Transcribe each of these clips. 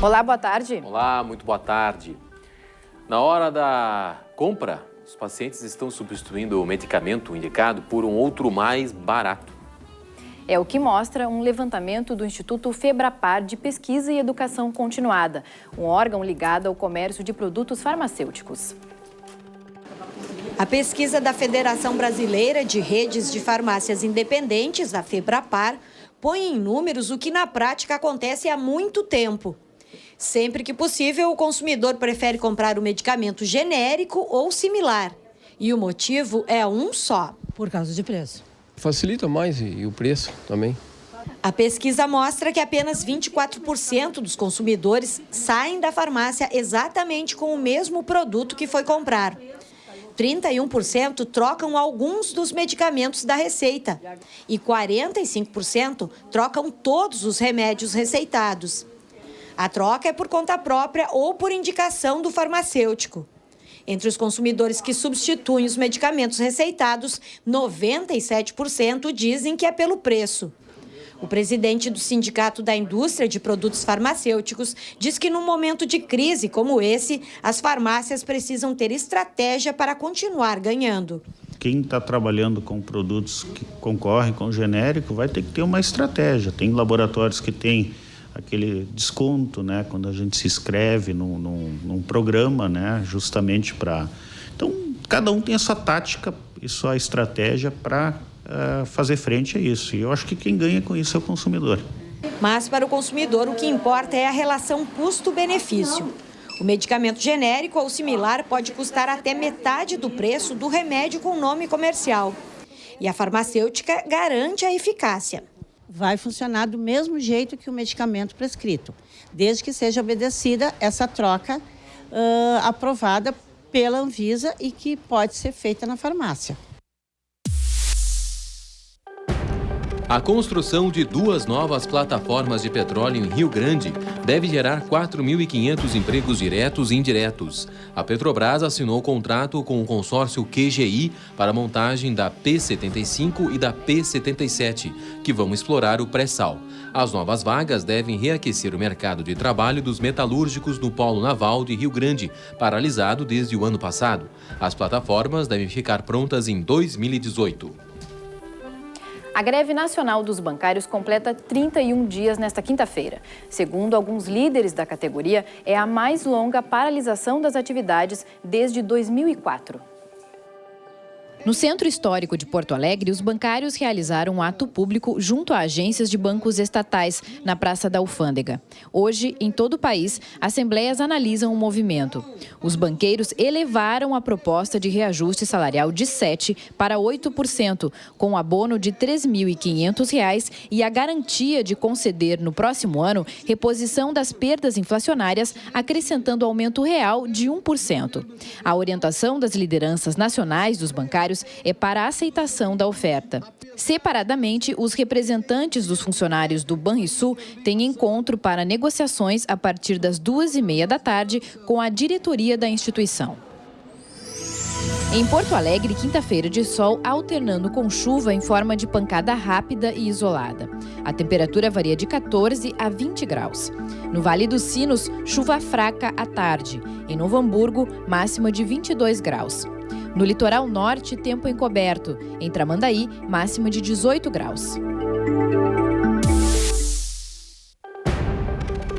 Olá, boa tarde. Olá, muito boa tarde. Na hora da compra, os pacientes estão substituindo o medicamento indicado por um outro mais barato. É o que mostra um levantamento do Instituto Febrapar de Pesquisa e Educação Continuada, um órgão ligado ao comércio de produtos farmacêuticos. A pesquisa da Federação Brasileira de Redes de Farmácias Independentes, a Febrapar, põe em números o que na prática acontece há muito tempo. Sempre que possível, o consumidor prefere comprar o medicamento genérico ou similar. E o motivo é um só. Por causa de preço. Facilita mais e o preço também. A pesquisa mostra que apenas 24% dos consumidores saem da farmácia exatamente com o mesmo produto que foi comprar. 31% trocam alguns dos medicamentos da receita. E 45% trocam todos os remédios receitados. A troca é por conta própria ou por indicação do farmacêutico. Entre os consumidores que substituem os medicamentos receitados, 97% dizem que é pelo preço. O presidente do Sindicato da Indústria de Produtos Farmacêuticos diz que num momento de crise como esse, as farmácias precisam ter estratégia para continuar ganhando. Quem está trabalhando com produtos que concorrem com o genérico vai ter que ter uma estratégia. Tem laboratórios que têm aquele desconto, né, quando a gente se inscreve num programa, né, justamente para... Então, cada um tem a sua tática e sua estratégia para fazer frente a isso. E eu acho que quem ganha com isso é o consumidor. Mas para o consumidor, o que importa é a relação custo-benefício. O medicamento genérico ou similar pode custar até metade do preço do remédio com nome comercial. E a farmacêutica garante a eficácia. Vai funcionar do mesmo jeito que o medicamento prescrito, desde que seja obedecida essa troca aprovada pela Anvisa e que pode ser feita na farmácia. A construção de 2 novas plataformas de petróleo em Rio Grande deve gerar 4.500 empregos diretos e indiretos. A Petrobras assinou contrato com o consórcio QGI para a montagem da P75 e da P77, que vão explorar o pré-sal. As novas vagas devem reaquecer o mercado de trabalho dos metalúrgicos no Polo Naval de Rio Grande, paralisado desde o ano passado. As plataformas devem ficar prontas em 2018. A greve nacional dos bancários completa 31 dias nesta quinta-feira. Segundo alguns líderes da categoria, é a mais longa paralisação das atividades desde 2004. No Centro Histórico de Porto Alegre, os bancários realizaram um ato público junto a agências de bancos estatais, na Praça da Alfândega. Hoje, em todo o país, assembleias analisam o movimento. Os banqueiros elevaram a proposta de reajuste salarial de 7% para 8%, com abono de R$ 3.500 e a garantia de conceder no próximo ano reposição das perdas inflacionárias, acrescentando aumento real de 1%. A orientação das lideranças nacionais dos bancários é para a aceitação da oferta. Separadamente, os representantes dos funcionários do Banrisul têm encontro para negociações a partir das 2h30 da tarde com a diretoria da instituição. Em Porto Alegre, quinta-feira de sol, alternando com chuva em forma de pancada rápida e isolada. A temperatura varia de 14 a 20 graus. No Vale dos Sinos, chuva fraca à tarde. Em Novo Hamburgo, máxima de 22 graus. No litoral norte, tempo encoberto. Em Tramandaí, máxima de 18 graus.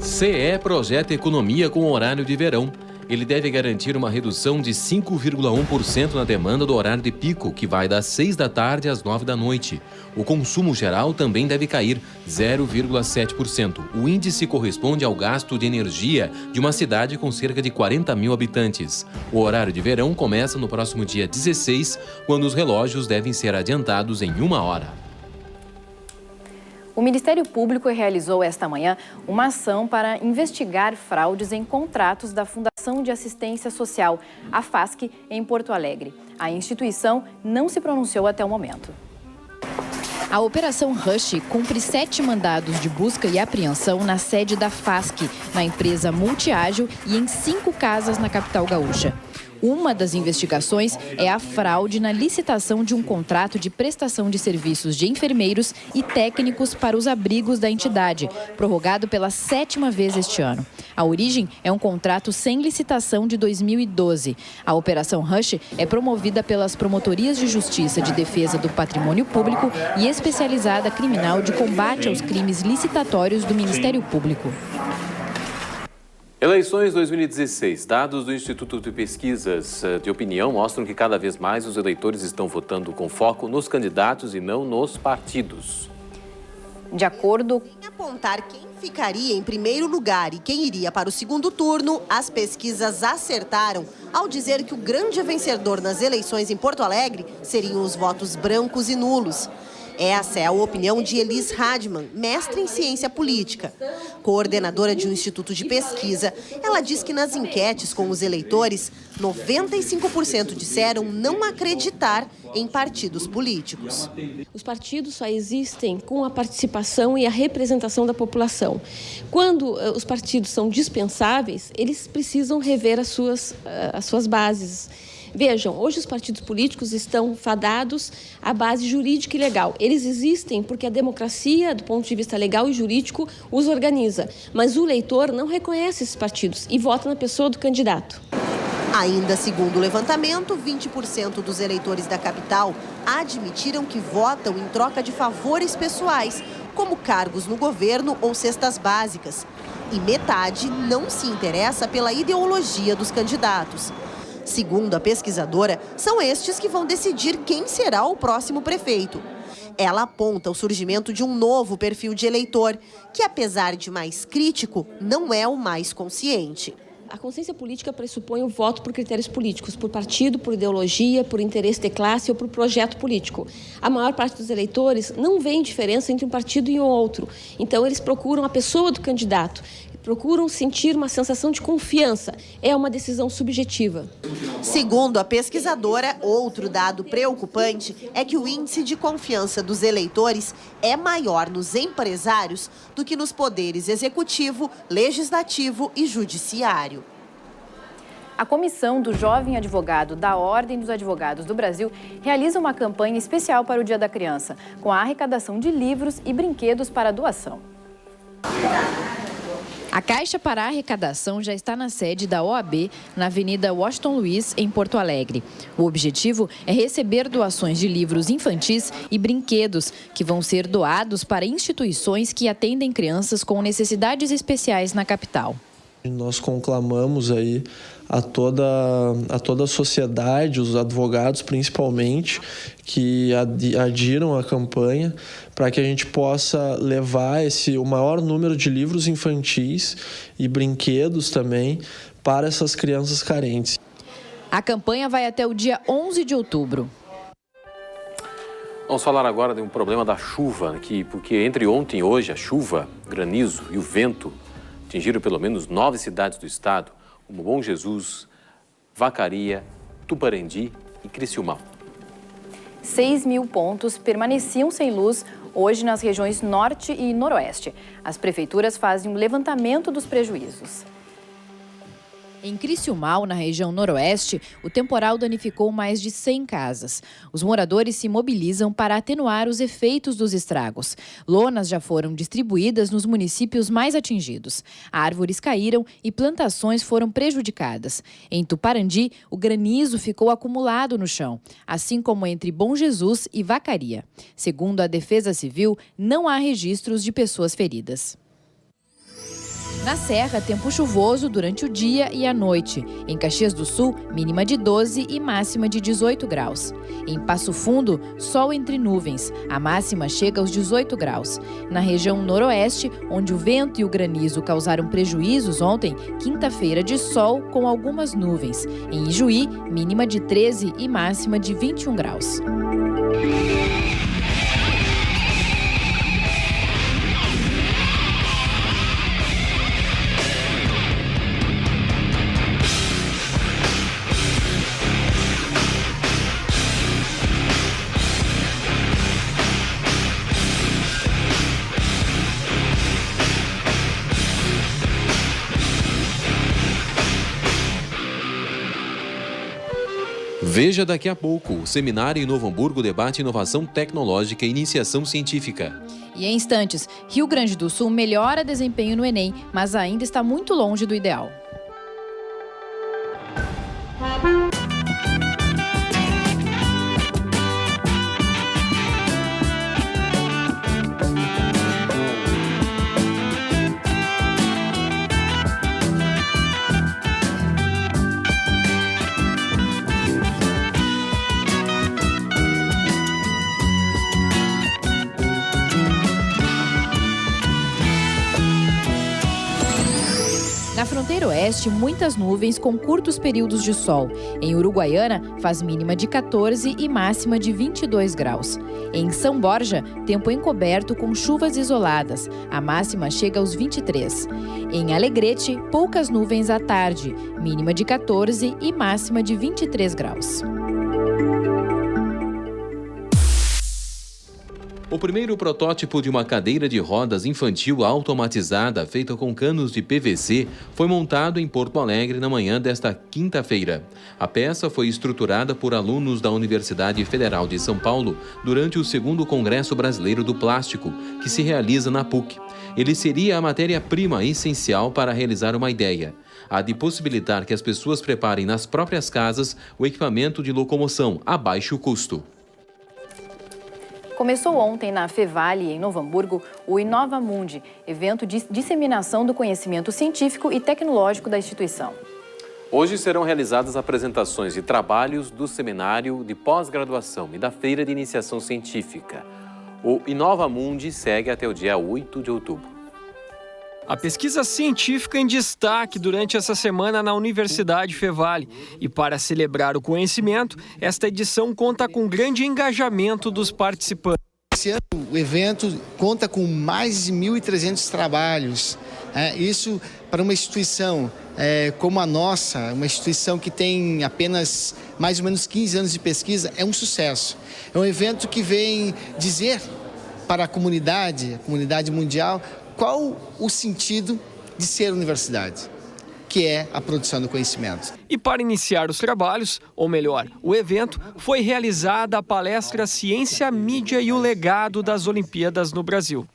CE projeta economia com horário de verão. Ele deve garantir uma redução de 5,1% na demanda do horário de pico, que vai das 6 da tarde às 9 da noite. O consumo geral também deve cair 0,7%. O índice corresponde ao gasto de energia de uma cidade com cerca de 40 mil habitantes. O horário de verão começa no próximo dia 16, quando os relógios devem ser adiantados em 1 hora. O Ministério Público realizou esta manhã uma ação para investigar fraudes em contratos da Fundação de Assistência Social, a FASC, em Porto Alegre. A instituição não se pronunciou até o momento. A Operação Rush cumpre 7 mandados de busca e apreensão na sede da FASC, na empresa Multiágil e em 5 casas na capital gaúcha. Uma das investigações é a fraude na licitação de um contrato de prestação de serviços de enfermeiros e técnicos para os abrigos da entidade, prorrogado pela 7ª vez este ano. A origem é um contrato sem licitação de 2012. A Operação Rush é promovida pelas Promotorias de Justiça de Defesa do Patrimônio Público e Especializada Criminal de Combate aos Crimes Licitatórios do Ministério Público. Eleições 2016. Dados do Instituto de Pesquisas de Opinião mostram que cada vez mais os eleitores estão votando com foco nos candidatos e não nos partidos. De acordo Em apontar quem ficaria em primeiro lugar e quem iria para o segundo turno, as pesquisas acertaram ao dizer que o grande vencedor nas eleições em Porto Alegre seriam os votos brancos e nulos. Essa é a opinião de Elis Radman, mestre em ciência política. Coordenadora de um instituto de pesquisa, ela diz que nas enquetes com os eleitores, 95% disseram não acreditar em partidos políticos. Os partidos só existem com a participação e a representação da população. Quando os partidos são dispensáveis, eles precisam rever as suas bases. Vejam, hoje os partidos políticos estão fadados à base jurídica e legal. Eles existem porque a democracia, do ponto de vista legal e jurídico, os organiza. Mas o eleitor não reconhece esses partidos e vota na pessoa do candidato. Ainda segundo o levantamento, 20% dos eleitores da capital admitiram que votam em troca de favores pessoais, como cargos no governo ou cestas básicas. E metade não se interessa pela ideologia dos candidatos. Segundo a pesquisadora, são estes que vão decidir quem será o próximo prefeito. Ela aponta o surgimento de um novo perfil de eleitor, que apesar de mais crítico, não é o mais consciente. A consciência política pressupõe o voto por critérios políticos, por partido, por ideologia, por interesse de classe ou por projeto político. A maior parte dos eleitores não vê diferença entre um partido e outro. Então, eles procuram a pessoa do candidato, procuram sentir uma sensação de confiança. É uma decisão subjetiva. Segundo a pesquisadora, outro dado preocupante é que o índice de confiança dos eleitores é maior nos empresários do que nos poderes executivo, legislativo e judiciário. A Comissão do Jovem Advogado da Ordem dos Advogados do Brasil realiza uma campanha especial para o Dia da Criança, com a arrecadação de livros e brinquedos para doação. A caixa para arrecadação já está na sede da OAB, na Avenida Washington Luiz, em Porto Alegre. O objetivo é receber doações de livros infantis e brinquedos, que vão ser doados para instituições que atendem crianças com necessidades especiais na capital. Nós conclamamos aí a toda a sociedade, os advogados principalmente, que adiram à campanha para que a gente possa levar o maior número de livros infantis e brinquedos também para essas crianças carentes. A campanha vai até o dia 11 de outubro. Vamos falar agora de um problema da chuva aqui, porque entre ontem e hoje a chuva, granizo e o vento atingiram pelo menos 9 cidades do estado, como Bom Jesus, Vacaria, Tuparendi e Criciúmal. 6.000 pontos permaneciam sem luz hoje nas regiões Norte e Noroeste. As prefeituras fazem um levantamento dos prejuízos. Em Criciúmal, na região noroeste, o temporal danificou mais de 100 casas. Os moradores se mobilizam para atenuar os efeitos dos estragos. Lonas já foram distribuídas nos municípios mais atingidos. Árvores caíram e plantações foram prejudicadas. Em Tuparandi, o granizo ficou acumulado no chão, assim como entre Bom Jesus e Vacaria. Segundo a Defesa Civil, não há registros de pessoas feridas. Na Serra, tempo chuvoso durante o dia e a noite. Em Caxias do Sul, mínima de 12 e máxima de 18 graus. Em Passo Fundo, sol entre nuvens. A máxima chega aos 18 graus. Na região noroeste, onde o vento e o granizo causaram prejuízos ontem, quinta-feira de sol com algumas nuvens. Em Ijuí, mínima de 13 e máxima de 21 graus. Veja daqui a pouco. O seminário em Novo Hamburgo debate inovação tecnológica e iniciação científica. E em instantes, Rio Grande do Sul melhora desempenho no Enem, mas ainda está muito longe do ideal. Na fronteira oeste, muitas nuvens com curtos períodos de sol. Em Uruguaiana, faz mínima de 14 e máxima de 22 graus. Em São Borja, tempo encoberto com chuvas isoladas. A máxima chega aos 23. Em Alegrete, poucas nuvens à tarde. Mínima de 14 e máxima de 23 graus. O primeiro protótipo de uma cadeira de rodas infantil automatizada feita com canos de PVC foi montado em Porto Alegre na manhã desta quinta-feira. A peça foi estruturada por alunos da Universidade Federal de São Paulo durante o 2º Congresso Brasileiro do Plástico, que se realiza na PUC. Ele seria a matéria-prima essencial para realizar uma ideia: a de possibilitar que as pessoas preparem nas próprias casas o equipamento de locomoção a baixo custo. Começou ontem na Fevale, em Novo Hamburgo, o Inova Mundi, evento de disseminação do conhecimento científico e tecnológico da instituição. Hoje serão realizadas apresentações de trabalhos do seminário de pós-graduação e da feira de iniciação científica. O Inova Mundi segue até o dia 8 de outubro. A pesquisa científica em destaque durante essa semana na Universidade Fevale. E para celebrar o conhecimento, esta edição conta com grande engajamento dos participantes. Esse ano o evento conta com mais de 1.300 trabalhos. Isso para uma instituição como a nossa, uma instituição que tem apenas mais ou menos 15 anos de pesquisa, é um sucesso. É um evento que vem dizer para a comunidade mundial, qual o sentido de ser universidade, que é a produção do conhecimento. E para iniciar os trabalhos, ou melhor, o evento, foi realizada a palestra Ciência, Mídia e o Legado das Olimpíadas no Brasil.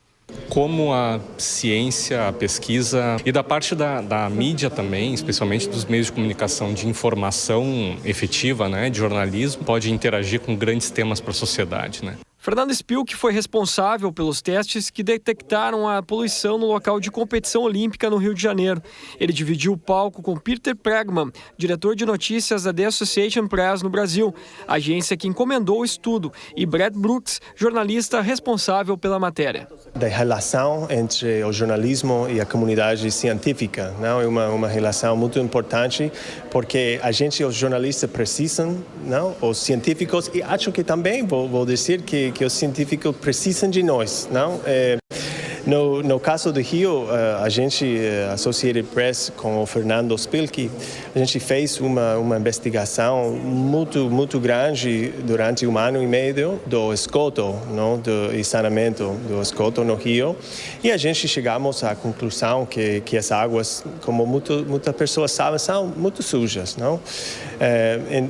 Como a ciência, a pesquisa e da parte da mídia também, especialmente dos meios de comunicação de informação efetiva, de jornalismo, pode interagir com grandes temas para a sociedade, Fernando Spilk foi responsável pelos testes que detectaram a poluição no local de competição olímpica no Rio de Janeiro. Ele dividiu o palco com Peter Pregman, diretor de notícias da The Associated Press no Brasil, agência que encomendou o estudo, e Brett Brooks, jornalista responsável pela matéria. Da relação entre o jornalismo e a comunidade científica, é uma relação muito importante, porque a gente, os jornalistas, precisam, os científicos, e acho que também vou dizer que os científicos precisam de nós, No caso do Rio, a gente, Associated Press, com o Fernando Spilk, a gente fez uma investigação muito grande durante 1 ano e meio do esgoto, do saneamento do esgoto no Rio, e a gente chegamos à conclusão que as águas, como muitas pessoas sabem, são muito sujas,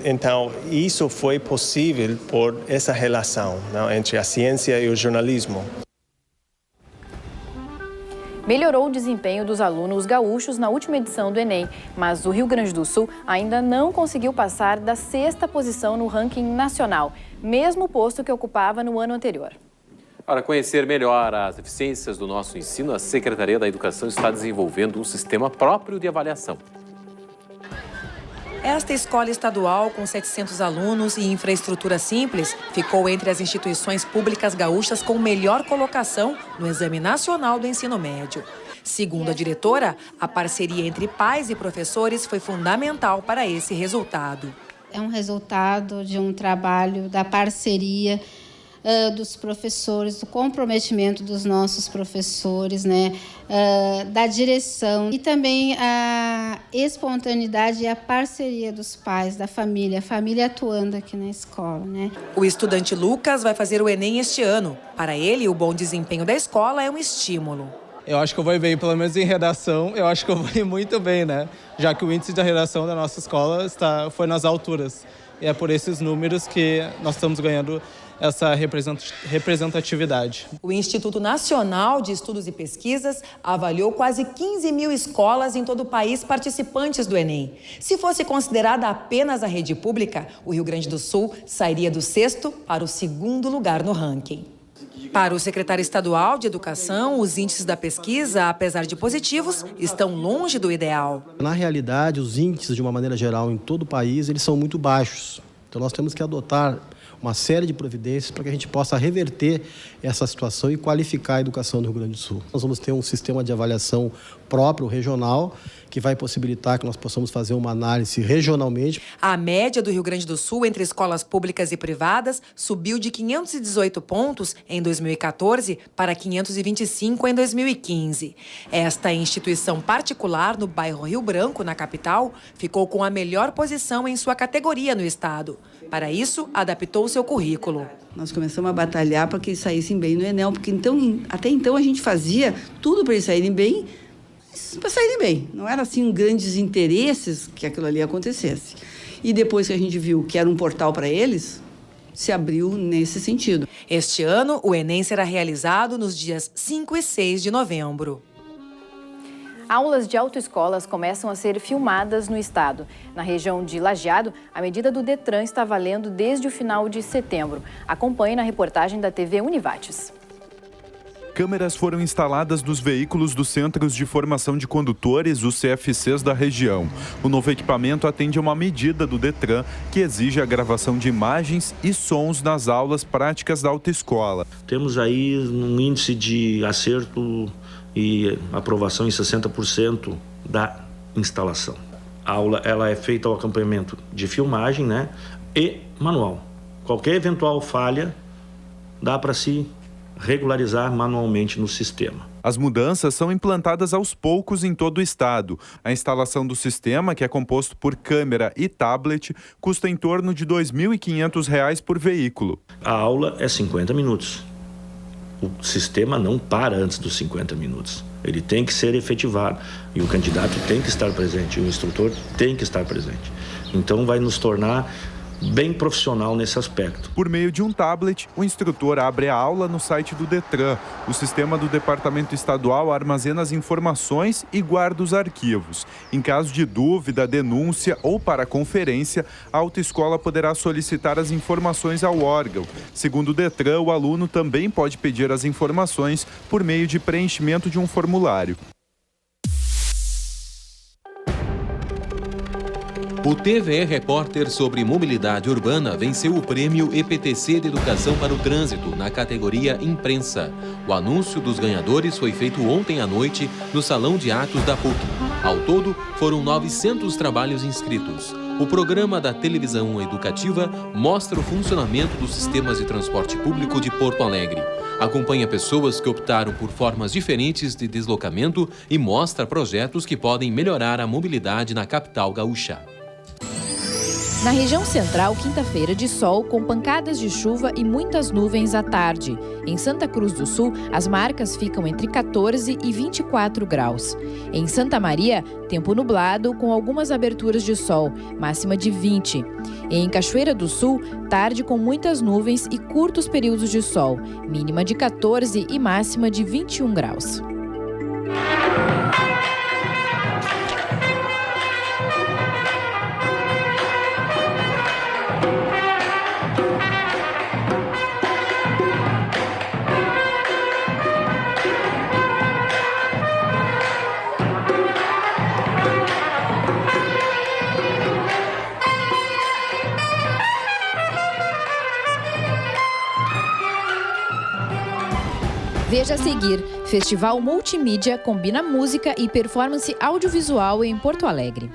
Então, isso foi possível por essa relação, entre a ciência e o jornalismo. Melhorou o desempenho dos alunos gaúchos na última edição do Enem, mas o Rio Grande do Sul ainda não conseguiu passar da 6ª posição no ranking nacional, mesmo posto que ocupava no ano anterior. Para conhecer melhor as eficiências do nosso ensino, a Secretaria da Educação está desenvolvendo um sistema próprio de avaliação. Esta escola estadual, com 700 alunos e infraestrutura simples, ficou entre as instituições públicas gaúchas com melhor colocação no Exame Nacional do Ensino Médio. Segundo a diretora, a parceria entre pais e professores foi fundamental para esse resultado. É um resultado de um trabalho da parceria dos professores, do comprometimento dos nossos professores, da direção e também a espontaneidade e a parceria dos pais, da família, a família atuando aqui na escola. O estudante Lucas vai fazer o Enem este ano. Para ele, o bom desempenho da escola é um estímulo. Eu acho que eu vou ir bem, pelo menos em redação, eu acho que eu vou ir muito bem, Já que o índice da redação da nossa escola foi nas alturas. e é por esses números que nós estamos ganhando essa representatividade. O Instituto Nacional de Estudos e Pesquisas avaliou quase 15 mil escolas em todo o país participantes do Enem. Se fosse considerada apenas a rede pública, o Rio Grande do Sul sairia do 6º para o 2º lugar no ranking. Para o secretário estadual de Educação, os índices da pesquisa, apesar de positivos, estão longe do ideal. Na realidade, os índices, de uma maneira geral, em todo o país, eles são muito baixos. Então, nós temos que adotar uma série de providências para que a gente possa reverter essa situação e qualificar a educação do Rio Grande do Sul. Nós vamos ter um sistema de avaliação próprio, regional, que vai possibilitar que nós possamos fazer uma análise regionalmente. A média do Rio Grande do Sul entre escolas públicas e privadas subiu de 518 pontos em 2014 para 525 em 2015. Esta instituição particular no bairro Rio Branco, na capital, ficou com a melhor posição em sua categoria no estado. Para isso, adaptou seu currículo. Nós começamos a batalhar para que eles saíssem bem no Enel, porque até então a gente fazia tudo para eles saírem bem, para saírem bem. Não era assim grandes interesses que aquilo ali acontecesse. E depois que a gente viu que era um portal para eles, se abriu nesse sentido. Este ano, o Enem será realizado nos dias 5 e 6 de novembro. Aulas de autoescolas começam a ser filmadas no estado. Na região de Lajeado, a medida do Detran está valendo desde o final de setembro. Acompanhe na reportagem da TV Univates. Câmeras foram instaladas nos veículos dos Centros de Formação de Condutores, os CFCs da região. O novo equipamento atende a uma medida do Detran que exige a gravação de imagens e sons nas aulas práticas da autoescola. Temos aí um índice de acerto e aprovação em 60% da instalação. A aula ela é feita ao acompanhamento de filmagem, né, e manual. Qualquer eventual falha dá para se regularizar manualmente no sistema. As mudanças são implantadas aos poucos em todo o estado. A instalação do sistema, que é composto por câmera e tablet, custa em torno de R$ 2.500 por veículo. A aula é 50 minutos. O sistema não para antes dos 50 minutos. Ele tem que ser efetivado e o candidato tem que estar presente, o instrutor tem que estar presente. Então vai nos tornar bem profissional nesse aspecto. Por meio de um tablet, o instrutor abre a aula no site do Detran. O sistema do Departamento Estadual armazena as informações e guarda os arquivos. Em caso de dúvida, denúncia ou para conferência, a autoescola poderá solicitar as informações ao órgão. Segundo o Detran, o aluno também pode pedir as informações por meio de preenchimento de um formulário. O TVE Repórter sobre mobilidade urbana venceu o prêmio EPTC de Educação para o Trânsito na categoria Imprensa. O anúncio dos ganhadores foi feito ontem à noite no Salão de Atos da PUC. Ao todo, foram 900 trabalhos inscritos. O programa da televisão educativa mostra o funcionamento dos sistemas de transporte público de Porto Alegre. Acompanha pessoas que optaram por formas diferentes de deslocamento e mostra projetos que podem melhorar a mobilidade na capital gaúcha. Na região central, quinta-feira de sol, com pancadas de chuva e muitas nuvens à tarde. Em Santa Cruz do Sul, as marcas ficam entre 14 e 24 graus. Em Santa Maria, tempo nublado com algumas aberturas de sol, máxima de 20. Em Cachoeira do Sul, tarde com muitas nuvens e curtos períodos de sol, mínima de 14 e máxima de 21 graus. Veja a seguir, Festival Multimídia combina música e performance audiovisual em Porto Alegre.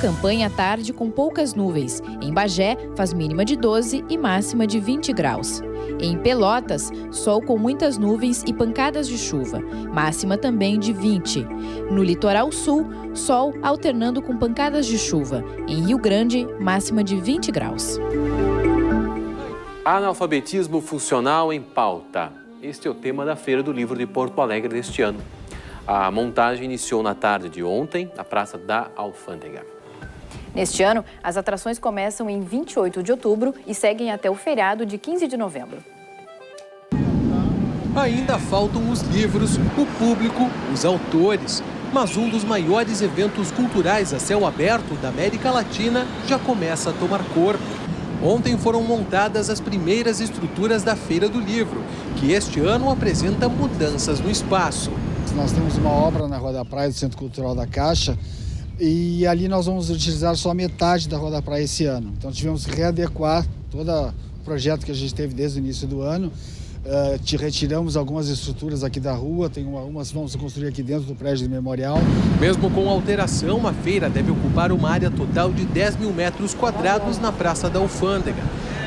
campanha à tarde com poucas nuvens. Em Bagé, faz mínima de 12 e máxima de 20 graus. Em Pelotas, sol com muitas nuvens e pancadas de chuva, máxima também de 20. No litoral sul, sol alternando com pancadas de chuva. Em Rio Grande, máxima de 20 graus. Analfabetismo funcional em pauta. Este é o tema da Feira do Livro de Porto Alegre deste ano. A montagem iniciou na tarde de ontem, na Praça da Alfândega. Neste ano, as atrações começam em 28 de outubro e seguem até o feriado de 15 de novembro. Ainda faltam os livros, o público, os autores. Mas um dos maiores eventos culturais a céu aberto da América Latina já começa a tomar corpo. Ontem foram montadas as primeiras estruturas da Feira do Livro, que este ano apresenta mudanças no espaço. Nós temos uma obra na Rua da Praia do Centro Cultural da Caixa, e ali nós vamos utilizar só metade da Rua da Praia esse ano. Então tivemos que readequar todo o projeto que a gente teve desde o início do ano. Retiramos algumas estruturas aqui da rua, tem algumas vamos construir aqui dentro do prédio do memorial. Mesmo com alteração, a feira deve ocupar uma área total de 10 mil metros quadrados na Praça da Alfândega.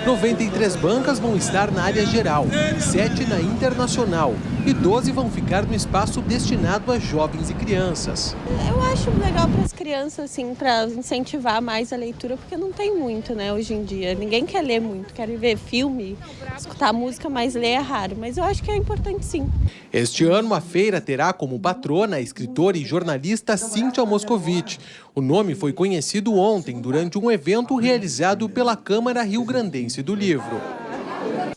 93 bancas vão estar na área geral, 7 na internacional e 12 vão ficar no espaço destinado a jovens e crianças. Eu acho legal para as crianças, assim, para incentivar mais a leitura, porque não tem muito, né, hoje em dia. Ninguém quer ler muito, quer ver filme, escutar música, mas ler é raro. Mas eu acho que é importante, sim. Este ano, a feira terá como patrona a escritora e jornalista Cíntia Moscovitch. O nome foi conhecido ontem durante um evento realizado pela Câmara Rio-Grandense do Livro.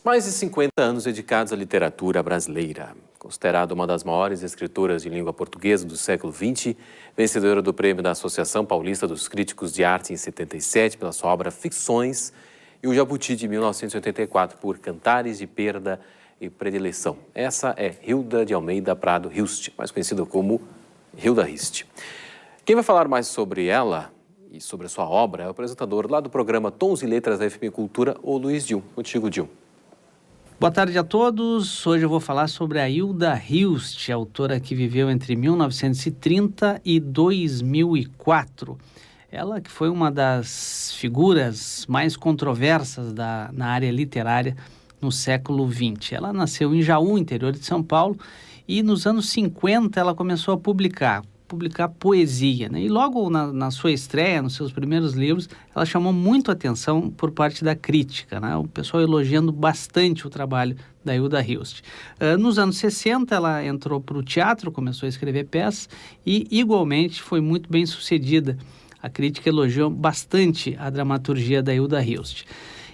Mais de 50 anos dedicados à literatura brasileira. Considerada uma das maiores escritoras de língua portuguesa do século XX, vencedora do prêmio da Associação Paulista dos Críticos de Arte em 77 pela sua obra Ficções e o Jabuti de 1984 por Cantares de Perda e Predileção. Essa é Hilda de Almeida Prado Hilst, mais conhecida como Hilda Hilst. Quem vai falar mais sobre ela e sobre a sua obra é o apresentador lá do programa Tons e Letras da FM Cultura, o Luiz Dil. Contigo, Dil. Boa tarde a todos. Hoje eu vou falar sobre a Hilda Hilst, autora que viveu entre 1930 e 2004. Ela que foi uma das figuras mais controversas na área literária no século XX. Ela nasceu em Jaú, interior de São Paulo, e nos anos 50 ela começou a publicar poesia, né? E logo na sua estreia, nos seus primeiros livros, ela chamou muito atenção por parte da crítica, né? O pessoal elogiando bastante o trabalho da Hilda Hilst. Nos anos 60 ela entrou para o teatro, começou a escrever peças e igualmente foi muito bem sucedida. A crítica elogiou bastante a dramaturgia da Hilda Hilst.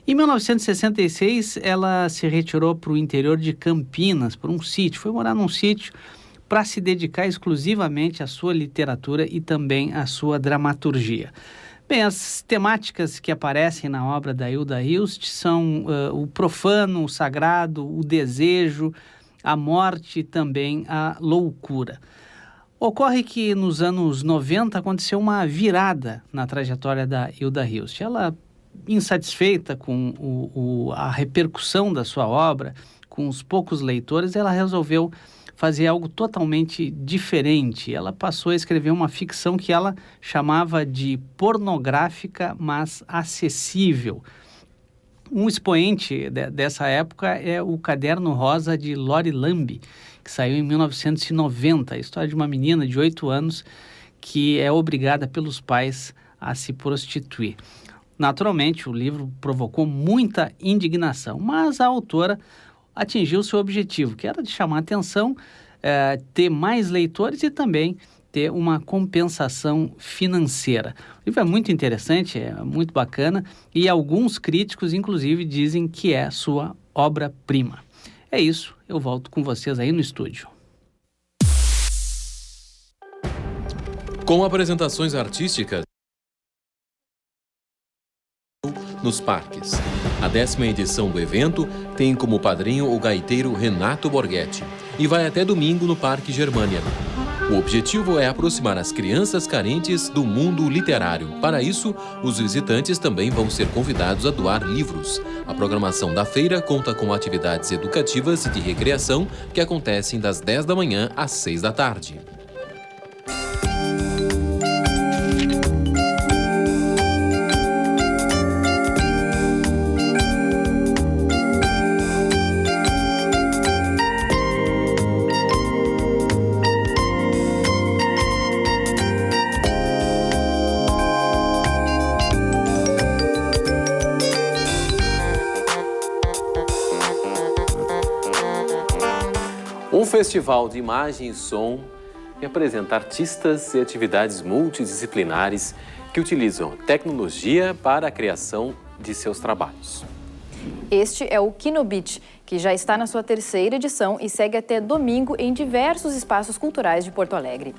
Em 1966 ela se retirou para o interior de Campinas, por um sítio, foi morar num sítio para se dedicar exclusivamente à sua literatura e também à sua dramaturgia. Bem, as temáticas que aparecem na obra da Hilda Hilst são o profano, o sagrado, o desejo, a morte e também a loucura. Ocorre que nos anos 90 aconteceu uma virada na trajetória da Hilda Hilst. Ela, insatisfeita com a repercussão da sua obra, com os poucos leitores, ela resolveu fazer algo totalmente diferente. Ela passou a escrever uma ficção que ela chamava de pornográfica, mas acessível. Um expoente dessa época é o Caderno Rosa de Lori Lambe, que saiu em 1990. A história de uma menina de 8 anos que é obrigada pelos pais a se prostituir. Naturalmente, o livro provocou muita indignação, mas a autora atingiu seu objetivo, que era de chamar a atenção, ter mais leitores e também ter uma compensação financeira. O livro é muito interessante, é muito bacana e alguns críticos, inclusive, dizem que é sua obra-prima. É isso, eu volto com vocês aí no estúdio. Com apresentações artísticas nos parques. A 10ª edição do evento tem como padrinho o gaiteiro Renato Borghetti e vai até domingo no Parque Germânia. O objetivo é aproximar as crianças carentes do mundo literário. Para isso, os visitantes também vão ser convidados a doar livros. A programação da feira conta com atividades educativas e de recreação que acontecem das 10 da manhã às 6 da tarde. Festival de Imagem e Som apresenta artistas e atividades multidisciplinares que utilizam tecnologia para a criação de seus trabalhos. Este é o Kinobit, que já está na sua 3ª edição e segue até domingo em diversos espaços culturais de Porto Alegre.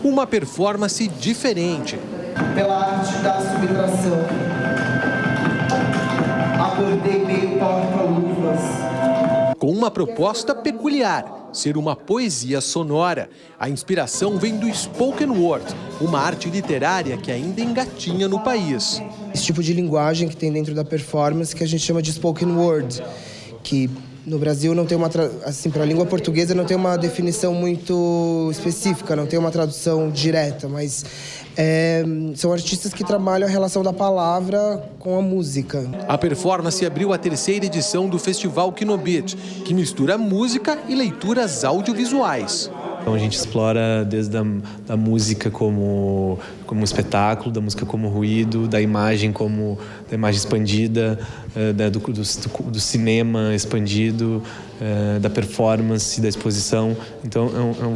Uma performance diferente. Pela arte da subtração. Acordei meio porta-luvas. Com uma proposta peculiar, ser uma poesia sonora. A inspiração vem do spoken word, uma arte literária que ainda engatinha no país. Esse tipo de linguagem que tem dentro da performance que a gente chama de spoken word, que no Brasil não tem uma, assim, para a língua portuguesa não tem uma definição muito específica, não tem uma tradução direta, mas são artistas que trabalham a relação da palavra com a música. A performance abriu a 3ª edição do Festival Kinobit, que mistura música e leituras audiovisuais. Então a gente explora desde da música como espetáculo, da música como ruído, da imagem como da imagem expandida, do cinema expandido, da performance, da exposição. Então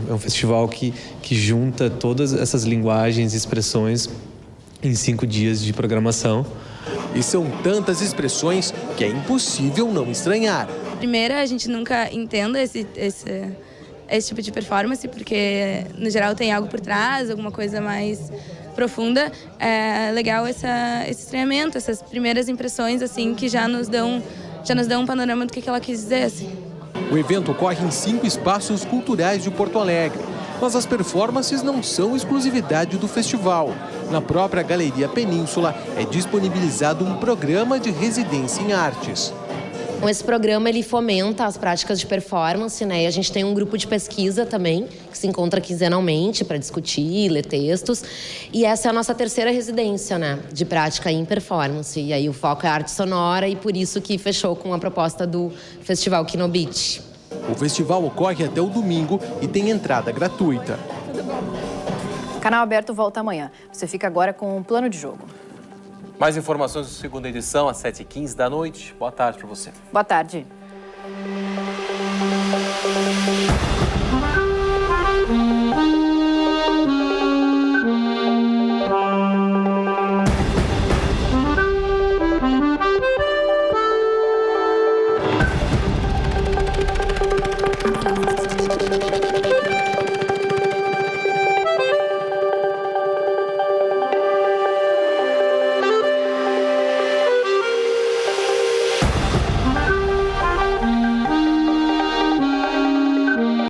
é um festival que junta todas essas linguagens e expressões em 5 dias de programação. E são tantas expressões que é impossível não estranhar. Primeiro, a gente nunca entenda esse tipo de performance, porque no geral tem algo por trás, alguma coisa mais profunda. É legal esse estranhamento, essas primeiras impressões assim que já nos dão um panorama do que ela quis dizer. Assim. O evento ocorre em 5 espaços culturais de Porto Alegre, mas as performances não são exclusividade do festival. Na própria Galeria Península é disponibilizado um programa de residência em artes. Esse programa ele fomenta as práticas de performance, né? E a gente tem um grupo de pesquisa também, que se encontra quinzenalmente para discutir, ler textos. E essa é a nossa 3ª residência, né? De prática em performance. E aí o foco é a arte sonora e por isso que fechou com a proposta do Festival Kinobit. O festival ocorre até o domingo e tem entrada gratuita. Canal Aberto volta amanhã. Você fica agora com um plano de jogo. Mais informações da 2ª edição, às 7h15 da noite. Boa tarde para você. Boa tarde.